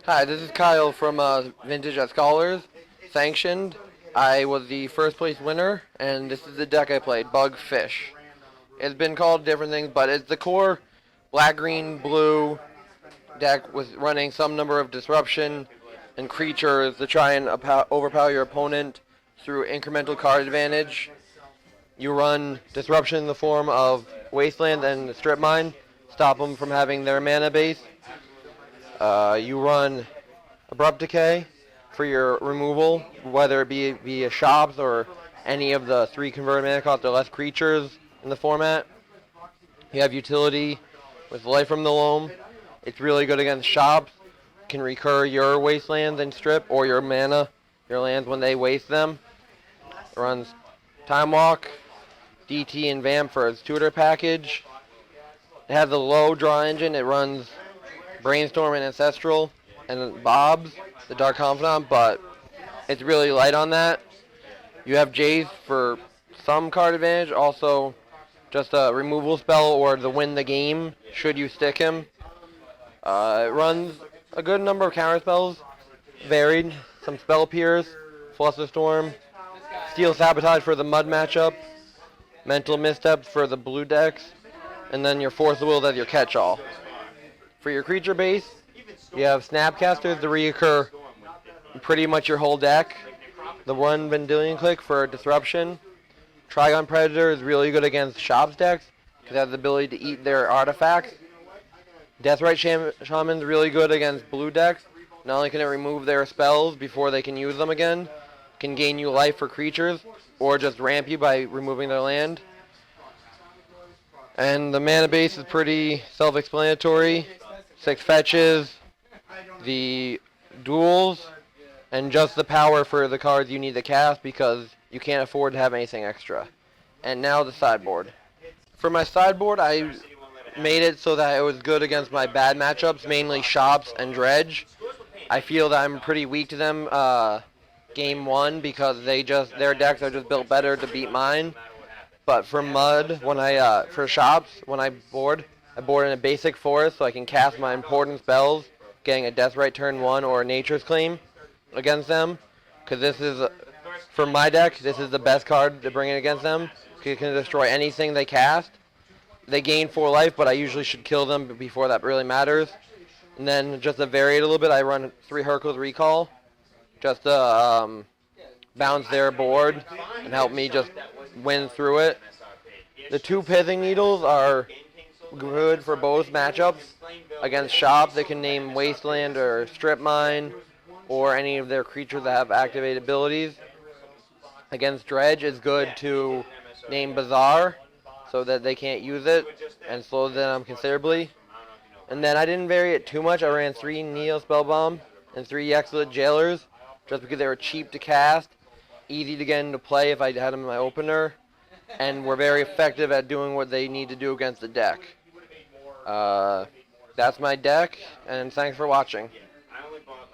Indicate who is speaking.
Speaker 1: Hi, this is Kyle from Vintage at Scholars, Sanctioned. I was the first place winner, and this is the deck I played, Bug Fish. It's been called different things, but it's the core black, green, blue deck with running some number of disruption and creatures to try and overpower your opponent through incremental card advantage. You run disruption in the form of Wasteland and Strip Mine, stop them from having their mana base. You run Abrupt Decay for your removal, whether it be via shops or any of the 3 converted mana cost or less creatures in the format. You have utility with Life from the Loam. It's really good against shops. Can recur your wastelands and strip, or your mana, your lands when they waste them. It runs Time Walk, DT, and Vamp for its tutor package. It has a low draw engine. It runs Brainstorm and Ancestral and Bob's, the Dark Confidant, but it's really light on that. You have Jace for some card advantage, also just a removal spell or the win the game should you stick him. It runs a good number of counter spells, varied, some Spell Pierce, Flusterstorm, Steel Sabotage for the Mud matchup, Mental Missteps for the blue decks, and then your Force of Will as your catch-all. For your creature base, you have Snapcasters to reoccur in pretty much your whole deck. The one Vendilion Click for Disruption. Trigon Predator is really good against Shops decks because it has the ability to eat their artifacts. Deathrite Shaman is really good against blue decks. Not only can it remove their spells before they can use them again, can gain you life for creatures, or just ramp you by removing their land. And the mana base is pretty self-explanatory. 6 fetches, the duels, and just the power for the cards you need to cast because you can't afford to have anything extra. And now the sideboard. For my sideboard, I made it so that it was good against my bad matchups, mainly Shops and Dredge. I feel that I'm pretty weak to them game 1 because their decks are just built better to beat mine. But for Mud, for Shops, when I board in a basic forest so I can cast my important spells, getting a Deathrite turn 1 or a Nature's Claim against them. Because for my deck, this is the best card to bring in against them. It can destroy anything they cast. They gain 4 life, but I usually should kill them before that really matters. And then just to vary it a little bit, I run 3 Hercules Recall. Just to bounce their board and help me just win through it. The 2 Pithing Needles are good for both matchups. Against Shops, they can name Wasteland or Strip Mine or any of their creatures that have activated abilities. Against Dredge, it's good to name Bazaar so that they can't use it and slow them considerably. And then I didn't vary it too much. I ran 3 Neo Spellbomb and 3 Exiled Jailers just because they were cheap to cast, easy to get into play if I had them in my opener, and were very effective at doing what they need to do against the deck. That's my deck, and thanks for watching.